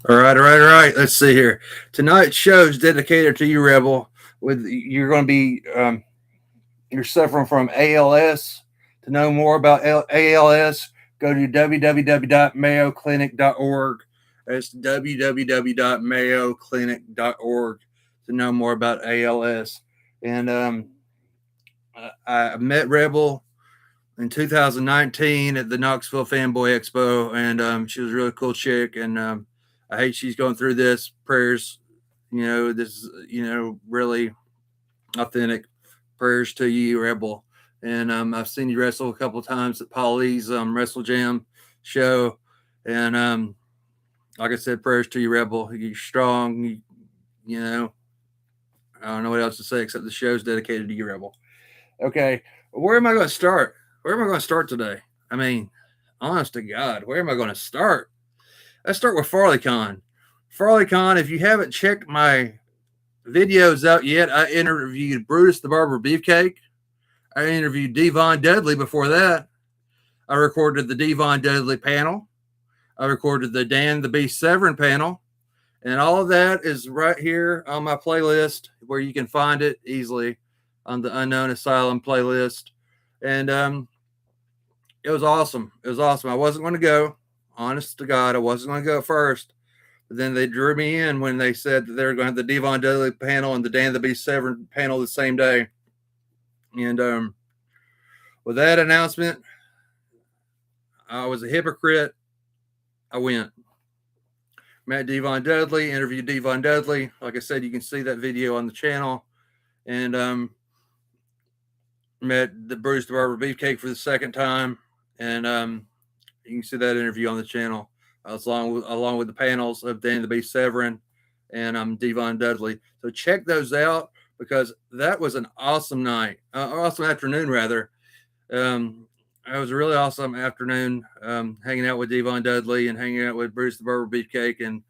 All right. Let's see here. Tonight's show is dedicated to you, Rebel. With you're going to be you're suffering from ALS. To know more about ALS, go to www.mayoclinic.org. That's www.mayoclinic.org to know more about ALS. And I met Rebel in 2019 at the Knoxville Fanboy Expo, and she was a really cool chick. And I hate she's going through this. Prayers, this is really authentic. Prayers to you, Rebel. And I've seen you wrestle a couple of times at Polly's Wrestle Jam show, and like I said, prayers to you, Rebel. You're strong. You know, I don't know what else to say except the show's dedicated to you, Rebel. Okay, where am I going to start? Where am I going to start today? I mean, honest to God, where am I going to start? Let's start with FarleyCon. FarleyCon, if you haven't checked my videos out yet, I interviewed Brutus the Barber Beefcake. I interviewed Devon Dudley before that. I recorded the Devon Dudley panel. I recorded the Dan the Beast Severin panel. And all of that is right here on my playlist where you can find it easily on the Unknown Asylum playlist. And it was awesome. It was awesome. I wasn't going to go. Honest to God, I wasn't going to go first. But then they drew me in when they said that they were going to have the Devon Dudley panel and the Dan the Beast Severin panel the same day. And with that announcement, I was a hypocrite. I went. Met Devon Dudley, interviewed Devon Dudley. Like I said, you can see that video on the channel. And met the Bruce the Barber Beefcake for the second time. And you can see that interview on the channel. Along with the panels of Dan the Beast Severin and Devon Dudley. So check those out because that was an awesome night, awesome afternoon rather. It was a really awesome afternoon hanging out with Devon Dudley and hanging out with Bruce the Barber Beefcake and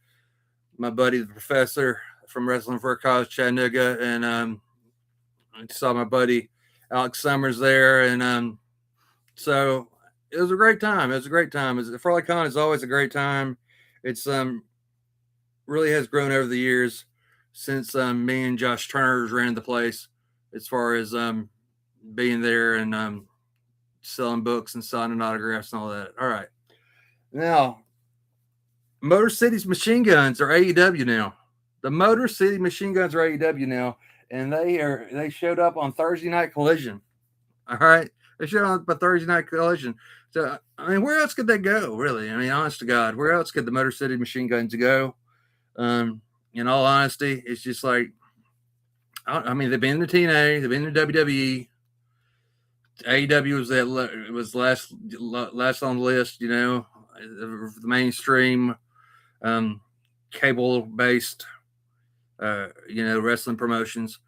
my buddy the Professor from Wrestling for a Cause Chattanooga, and I saw my buddy Alex Summers there, and so it was a great time. It was a great time. FarleyCon is always a great time. It's really has grown over the years since me and Josh Turner ran the place, as far as being there and selling books and signing autographs and all that. All right, now Motor City's Machine Guns are AEW now. The Motor City Machine Guns are AEW now, and they showed up on Thursday Night Collision. All right, they showed up on Thursday Night Collision. So I mean, where else could they go? Really, I mean, honest to God, where else could the Motor City Machine Guns go? In all honesty, it's just like, I mean, they've been in the TNA, they've been in the WWE. AEW was last on the list, the mainstream cable based wrestling promotions.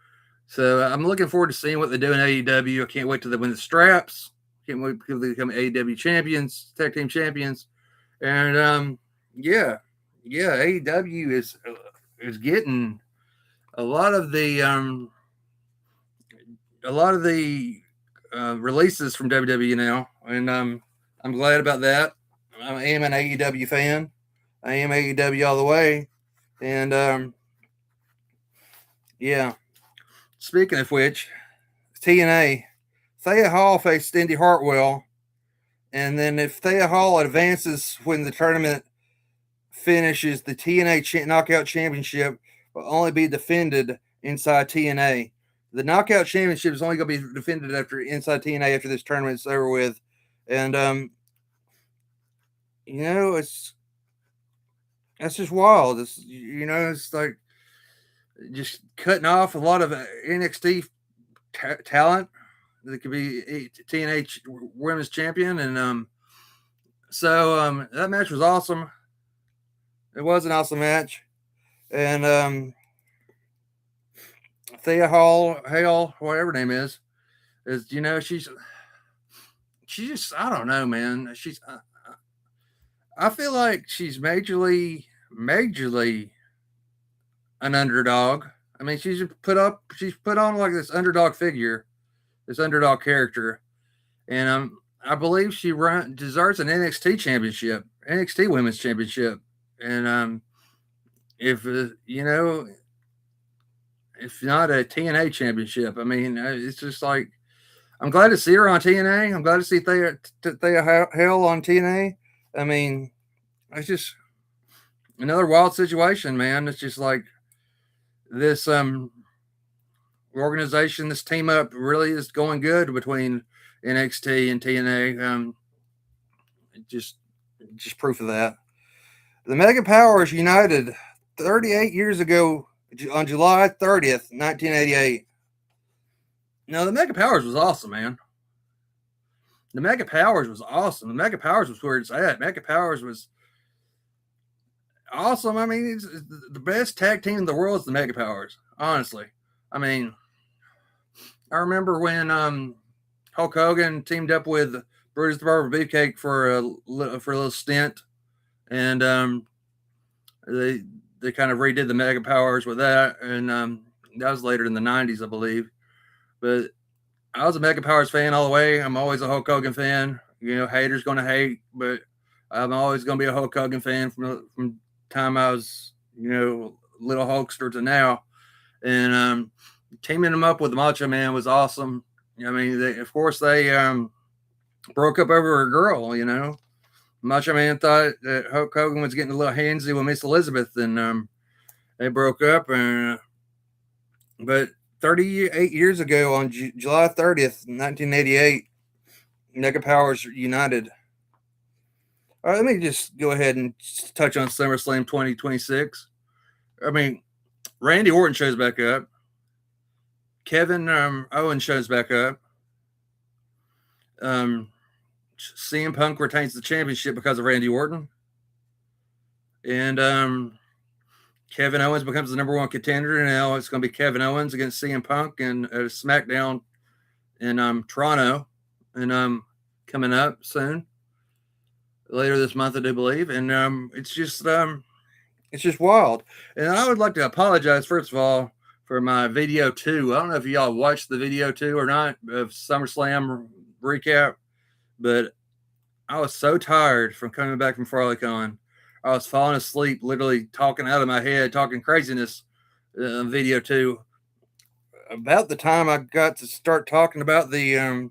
So I'm looking forward to seeing what they do in AEW. I can't wait till they win the straps. Can't wait till they become AEW champions, tag team champions, and AEW is getting a lot of the releases from WWE now, and I'm glad about that. I am an AEW fan. I am AEW all the way, and yeah. Speaking of which, TNA, Thea Hall faced Indy Hartwell, and then if Thea Hall advances when the tournament finishes, the TNA Knockout Championship will only be defended inside TNA. The Knockout Championship is only going to be defended inside TNA after this tournament's over with, and that's just wild. It's like just cutting off a lot of NXT talent that could be TNA Women's Champion, and so that match was awesome. It was an awesome match, and Thea Hale, whatever her name is she's just, I don't know, man. I feel like she's majorly an underdog. I mean, she's put on like this underdog figure, this underdog character, and I believe deserves an NXT championship, NXT Women's Championship, and if if not a TNA championship. I mean, it's just like I'm glad to see her on TNA. I'm glad to see Thea Hell on TNA. I mean, it's just another wild situation, man. It's just like this organization, this team up really is going good between NXT and TNA. Just just proof of that. The Mega Powers united 38 years ago on July 30th, 1988. Now the Mega Powers was awesome, man. The Mega Powers was awesome. The Mega Powers was where it's at. Mega Powers was awesome. I mean, it's the best tag team in the world is the Mega Powers. Honestly, I mean, I remember when Hulk Hogan teamed up with Brutus the Barber Beefcake for a little stint, and they kind of redid the Mega Powers with that, and that was later in the '90s, I believe. But I was a Mega Powers fan all the way. I'm always a Hulk Hogan fan. Haters gonna hate, but I'm always gonna be a Hulk Hogan fan from time I was little Hulkster to now. And teaming him up with the Macho Man was awesome. I mean, of course they broke up over a girl. Macho Man thought that Hulk Hogan was getting a little handsy with Miss Elizabeth, and they broke up. But 38 years ago, on July 30th, 1988, Mega Powers united. All right, let me just go ahead and touch on SummerSlam 2026. I mean, Randy Orton shows back up. Kevin Owens shows back up. CM Punk retains the championship because of Randy Orton. And Kevin Owens becomes the number one contender. And now it's going to be Kevin Owens against CM Punk and SmackDown in Toronto. And coming up soon. Later this month, I do believe. And it's just wild. And I would like to apologize, first of all, for my video 2. I don't know if y'all watched the video 2 or not of SummerSlam recap, but I was so tired from coming back from FarleyCon. I was falling asleep, literally talking out of my head, talking craziness video 2. About the time I got to start talking about the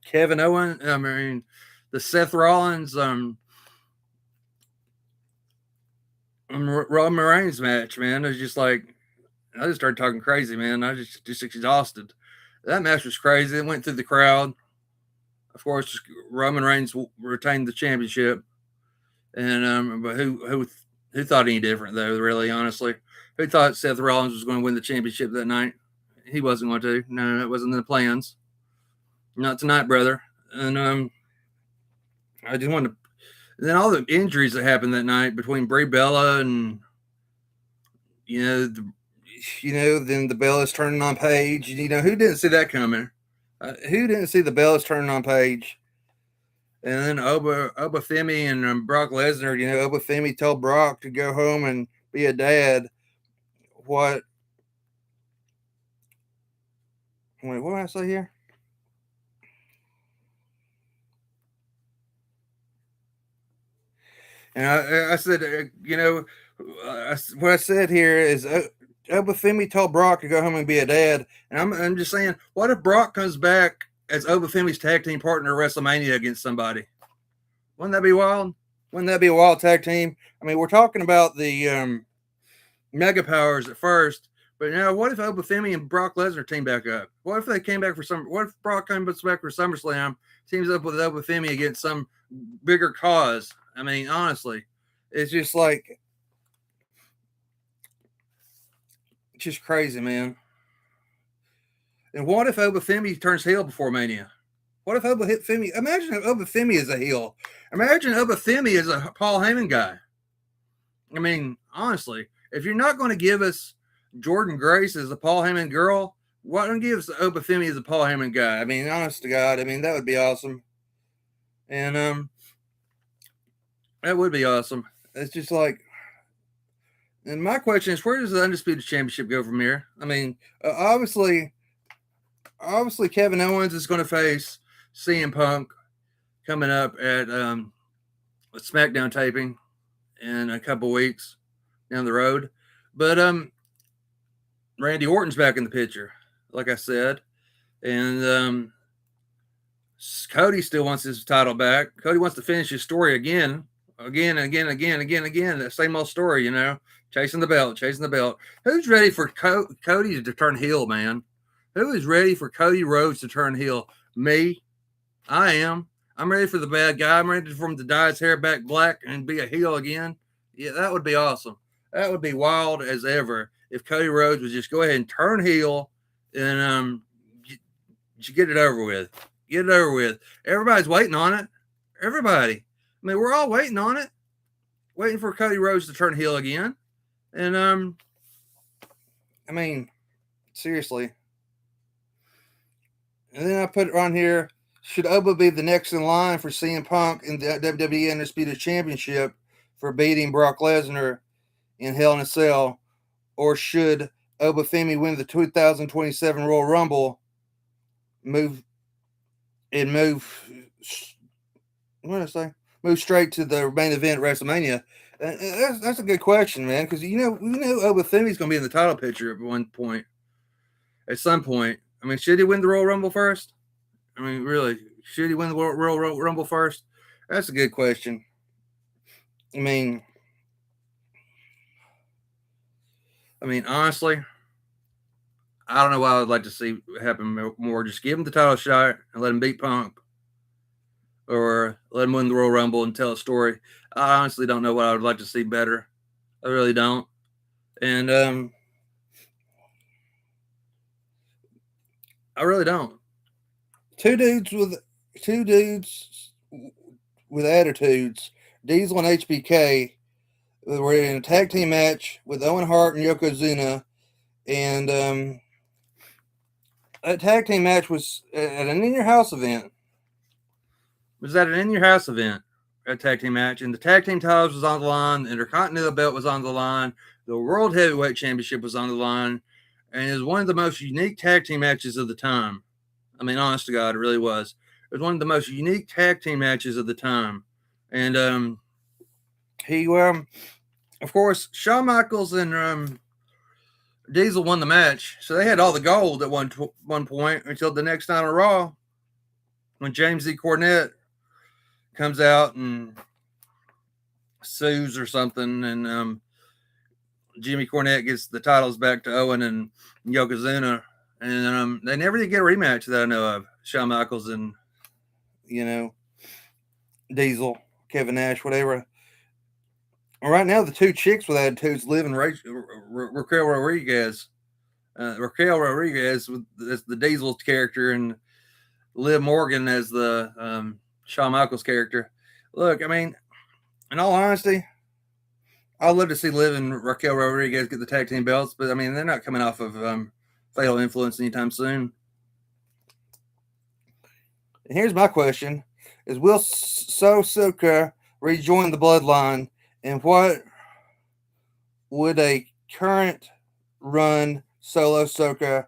Kevin Owens, the Seth Rollins Roman Reigns match, man. It was just like, I just started talking crazy, man. I just exhausted. That match was crazy. It went through the crowd. Of course, Roman Reigns retained the championship, and but who thought any different though? Really, honestly, who thought Seth Rollins was going to win the championship that night? He wasn't going to. No, it wasn't in the plans. Not tonight, brother. And I just wanted to. Then all the injuries that happened that night between Brie Bella and then the Bellas turning on Paige. Who didn't see that coming? Who didn't see the Bellas turning on Paige? And then Oba Femi and Brock Lesnar. Oba Femi told Brock to go home and be a dad. What? Wait, what did I say here? And I said, what I said here is Oba Femi told Brock to go home and be a dad. And I'm just saying, what if Brock comes back as Oba Femi's tag team partner at WrestleMania against somebody? Wouldn't that be wild? Wouldn't that be a wild tag team? I mean, we're talking about the Mega Powers at first, but now what if Oba Femi and Brock Lesnar team back up? What if they came back what if Brock comes back for SummerSlam, teams up with Oba Femi against some bigger cause? I mean, honestly, it's just like, it's just crazy, man. And what if Oba Femi turns heel before Mania? What if Oba Femi? Imagine if Oba Femi is a heel. Imagine Oba Femi is a Paul Heyman guy. I mean, honestly, if you're not going to give us Jordan Grace as a Paul Heyman girl, why don't you give us Oba Femi as a Paul Heyman guy? I mean, honest to God, that would be awesome. And that would be awesome. It's just like, and my question is, where does the Undisputed Championship go from here? I mean, obviously, Kevin Owens is going to face CM Punk coming up at SmackDown taping in a couple weeks. down the road. But Randy Orton's back in the picture, like I said, and Cody still wants his title back. Cody wants to finish his story again, again. That same old story, chasing the belt, chasing the belt. Who's ready for Cody to turn heel, man? Who is ready for Cody Rhodes to turn heel? Me. I am. I'm ready for the bad guy. I'm ready for him to dye his hair back black and be a heel again. Yeah, that would be awesome. That would be wild as ever if Cody Rhodes would just go ahead and turn heel and get it over with. Get it over with. Everybody's waiting on it. Everybody. I mean, we're all waiting on it. Waiting for Cody Rhodes to turn heel again. And I mean, seriously. And then I put it on here. Should Oba be the next in line for CM Punk in the WWE Undisputed Championship for beating Brock Lesnar in Hell in a Cell? Or should Oba Femi win the 2027 Royal Rumble, move straight to the main event at WrestleMania? That's a good question, man, because we know Oba Femi's going to be in the title picture at one point, at some point. I mean, should he win the Royal Rumble first? I mean, really, should he win the Royal Rumble first? That's a good question. I mean, honestly, I don't know what I would like to see happen more. Just give him the title shot and let him beat Punk, or let him win the Royal Rumble and tell a story. I honestly don't know what I would like to see better. I really don't. And I really don't. Two dudes with attitudes, Diesel and HBK, were in a tag team match with Owen Hart and Yokozuna, and that tag team match was at an In Your House event. It was at an In Your House event, a tag team match, and the tag team titles was on the line, the Intercontinental belt was on the line, the World Heavyweight Championship was on the line, and it was one of the most unique tag team matches of the time. I mean, honest to God, it really was. It was one of the most unique tag team matches of the time. And of course, Shawn Michaels and Diesel won the match, so they had all the gold at one point until the next night on Raw, when James E. Cornette comes out and sues or something, and Jimmy Cornette gets the titles back to Owen and Yokozuna, and they never did get a rematch that I know of. Shawn Michaels and Diesel, Kevin Nash, whatever. Right now, the two chicks with attitudes live in Raquel Rodriguez. Raquel Rodriguez as the Diesel character, and Liv Morgan as the Shawn Michaels character. Look, I mean, in all honesty, I'd love to see Liv and Raquel Rodriguez get the tag team belts, but I mean, they're not coming off of Fatal Influence anytime soon. And here's my question: is will Soka rejoin the Bloodline, and what would a current run Solo Soka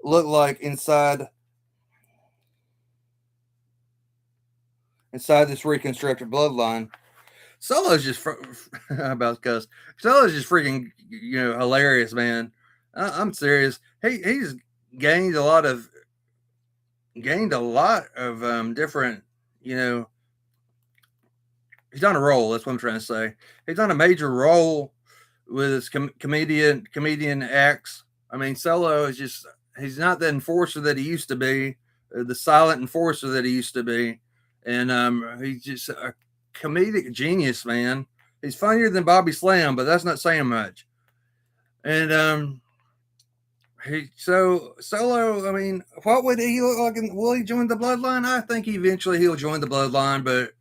look like inside this reconstructed Bloodline? Solo's just about cuss. Solo's just freaking hilarious, man. I'm serious. He's gained a lot of different, he's on a roll. That's what I'm trying to say. He's on a major roll with his comedian acts. I mean, Solo is just, he's not the enforcer that he used to be, the silent enforcer that he used to be. And he's just a comedic genius, man. He's funnier than Bobby Slam, but that's not saying much. And Solo, I mean, what would he look like? Will he join the Bloodline? I think eventually he'll join the Bloodline, but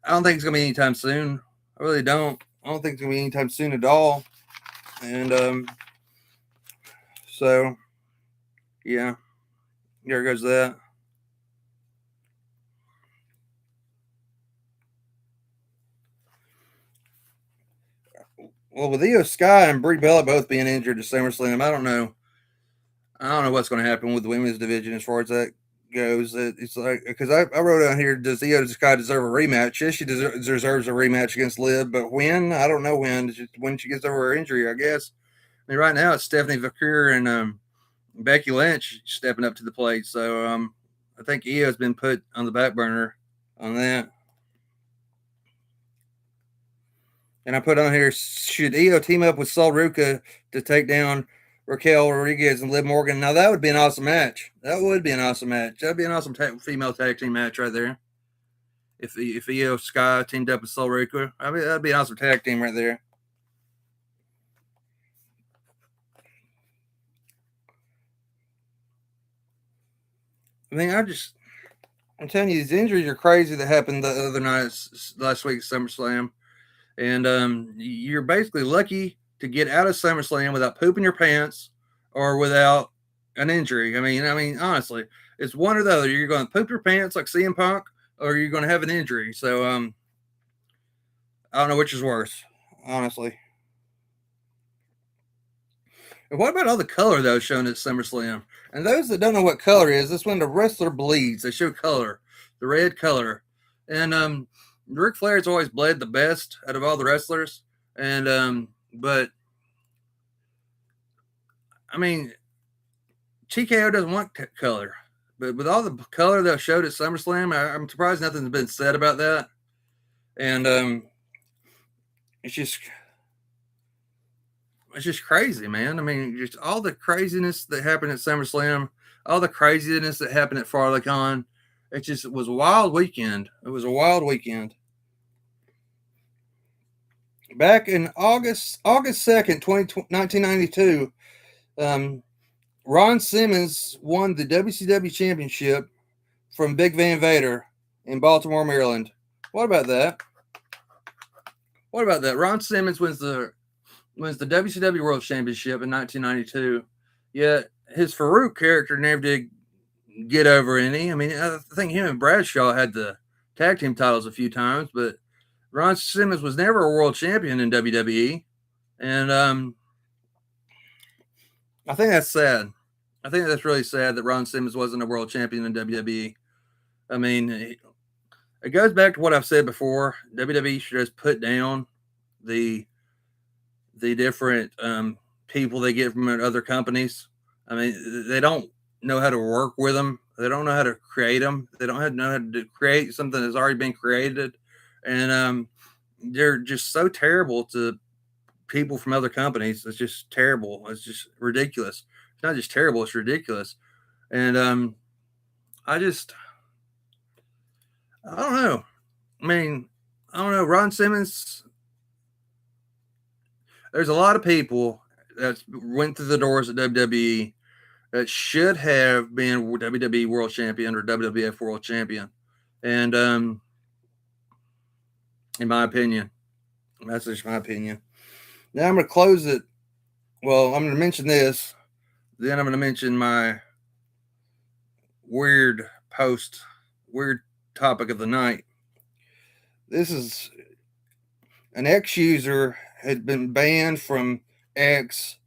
I don't think it's gonna be anytime soon. I really don't. I don't think it's gonna be anytime soon at all. And so yeah, there goes that. Well, with Io Sky and Brie Bella both being injured to SummerSlam, I don't know what's going to happen with the women's division as far as that goes, it's like, because I wrote down here, does Io Sky deserve a rematch? Yes, she deserves a rematch against Liv, but when? I don't know when. Just when she gets over her injury, I guess. I mean, right now it's Stephanie Vaquer and Becky Lynch stepping up to the plate. So I think Io's been put on the back burner on that. And I put on here, should Io team up with Sol Ruca to take down Raquel Rodriguez and Liv Morgan? Now, that would be an awesome match. That would be an awesome match. That'd be an awesome female tag team match right there. If Io Sky teamed up with Sol Ruca, I mean, that'd be an awesome tag team right there. I mean, I'm telling you, these injuries are crazy that happened the other night, last week at SummerSlam. And you're basically lucky to get out of SummerSlam without pooping your pants or without an injury. I mean, honestly, it's one or the other. You're going to poop your pants like CM Punk, or you're going to have an injury. So I don't know which is worse, honestly. And what about all the color that was shown at SummerSlam? And those that don't know what color is, that's when the wrestler bleeds. They show color, the red color. And Ric Flair's always bled the best out of all the wrestlers. And but I mean, TKO doesn't want color. But with all the color that showed at SummerSlam, I'm surprised nothing's been said about that. And it's just crazy, man. I mean, just all the craziness that happened at SummerSlam, all the craziness that happened at FarleyCon. It was a wild weekend. It was a wild weekend. Back in August 2nd, 1992, Ron Simmons won the WCW Championship from Big Van Vader in Baltimore, Maryland. What about that? What about that? Ron Simmons wins the WCW World Championship in 1992. Yet his Farouk character never did get over any. I mean, I think him and Bradshaw had the tag team titles a few times, but Ron Simmons was never a world champion in WWE. And I think that's sad. I think that's really sad that Ron Simmons wasn't a world champion in WWE. I mean, it goes back to what I've said before. WWE should just put down the different people they get from other companies. I mean, they don't know how to work with them. They don't know how to create them. They don't know how to create something that's already been created. And they're just so terrible to people from other companies. It's just terrible. It's just ridiculous. It's not just terrible, it's ridiculous. And I don't know. I mean, I don't know. Ron Simmons, there's a lot of people that went through the doors at WWE that should have been WWE World Champion or WWF World Champion. And in my opinion, that's just my opinion. Now I'm going to close it. Well, I'm going to mention this. Then I'm going to mention my weird topic of the night. This is an X user had been banned from X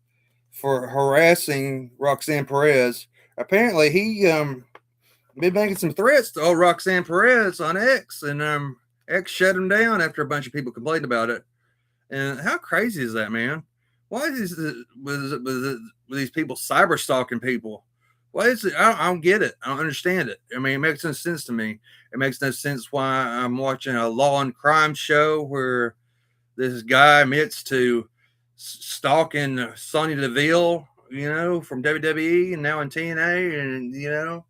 for harassing Roxanne Perez. Apparently, he been making some threats to old Roxanne Perez on X, and X shut him down after a bunch of people complained about it. And how crazy is that, man? Why is with these people cyber stalking people? Why is it? I don't get it. I don't understand it. I mean, it makes no sense to me. It makes no sense why I'm watching a law and crime show where this guy admits to stalking Sonya Deville, from WWE and now in TNA, and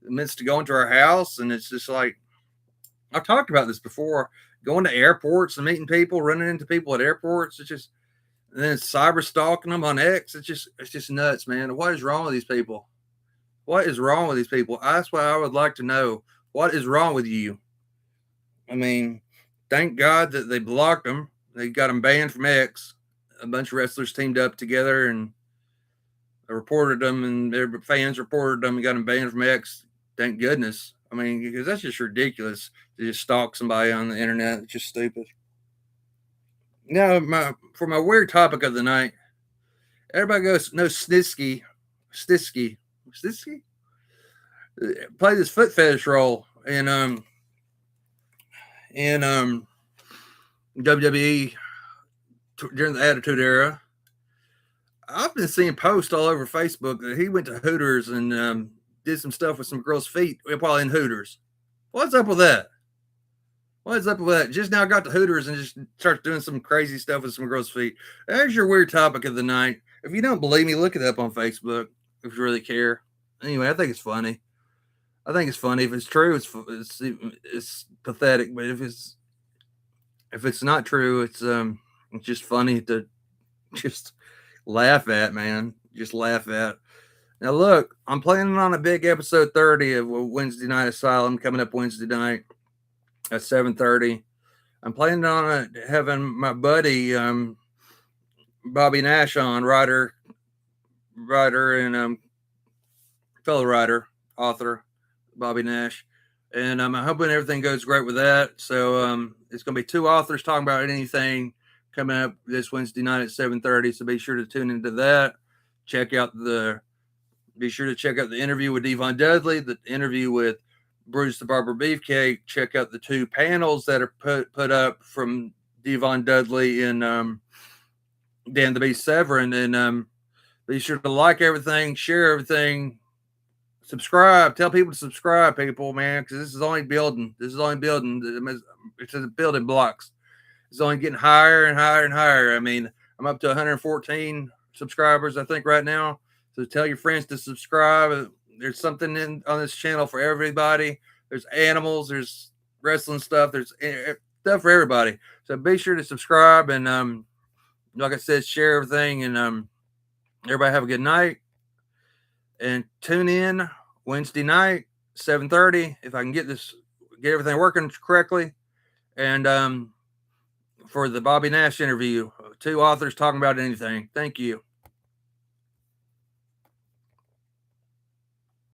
admits to going to her house, and it's just like, I've talked about this before. Going to airports and meeting people, running into people at airports. It's just, and then cyber stalking them on X. It's just nuts, man. What is wrong with these people? What is wrong with these people? That's what I would like to know. What is wrong with you? I mean, thank God that they blocked them. They got them banned from X. A bunch of wrestlers teamed up together and reported them, and their fans reported them and got them banned from X. Thank goodness. I mean, because that's just ridiculous to just stalk somebody on the internet. It's just stupid. Now, for my weird topic of the night, everybody knows Snitsky. play this foot fetish role in WWE during the Attitude Era. I've been seeing posts all over Facebook that he went to Hooters and did some stuff with some girls' feet while in Hooters. What's up with that? What's up with that? Just now got to Hooters and just starts doing some crazy stuff with some girls' feet. There's your weird topic of the night. If you don't believe me, look it up on Facebook if you really care. Anyway, I think it's funny. I think it's funny. If it's true, it's pathetic. But if it's not true, it's just funny to just laugh at, man. Just laugh at. Now look, I'm planning on a big episode 30 of Wednesday Night Asylum coming up Wednesday night at 7:30. I'm planning on having my buddy Bobby Nash on, writer, and fellow writer, author, Bobby Nash, and I'm hoping everything goes great with that. So it's going to be two authors talking about anything coming up this Wednesday night at 7:30. So be sure to tune into that. Be sure to check out the interview with Devon Dudley, the interview with Bruce the Barber Beefcake. Check out the two panels that are put up from Devon Dudley and Dan the Beast Severin, and be sure to like everything, share everything, subscribe. Tell people to subscribe, people, man, because this is only building. It's building blocks. It's only getting higher and higher and higher. I mean, I'm up to 114 subscribers, I think, right now. So tell your friends to subscribe. There's something on this channel for everybody. There's animals, there's wrestling stuff, there's stuff for everybody. So be sure to subscribe and like I said, share everything, and everybody have a good night. And tune in Wednesday night, 7:30, if I can get everything working correctly. And for the Bobby Nash interview, two authors talking about anything. Thank you.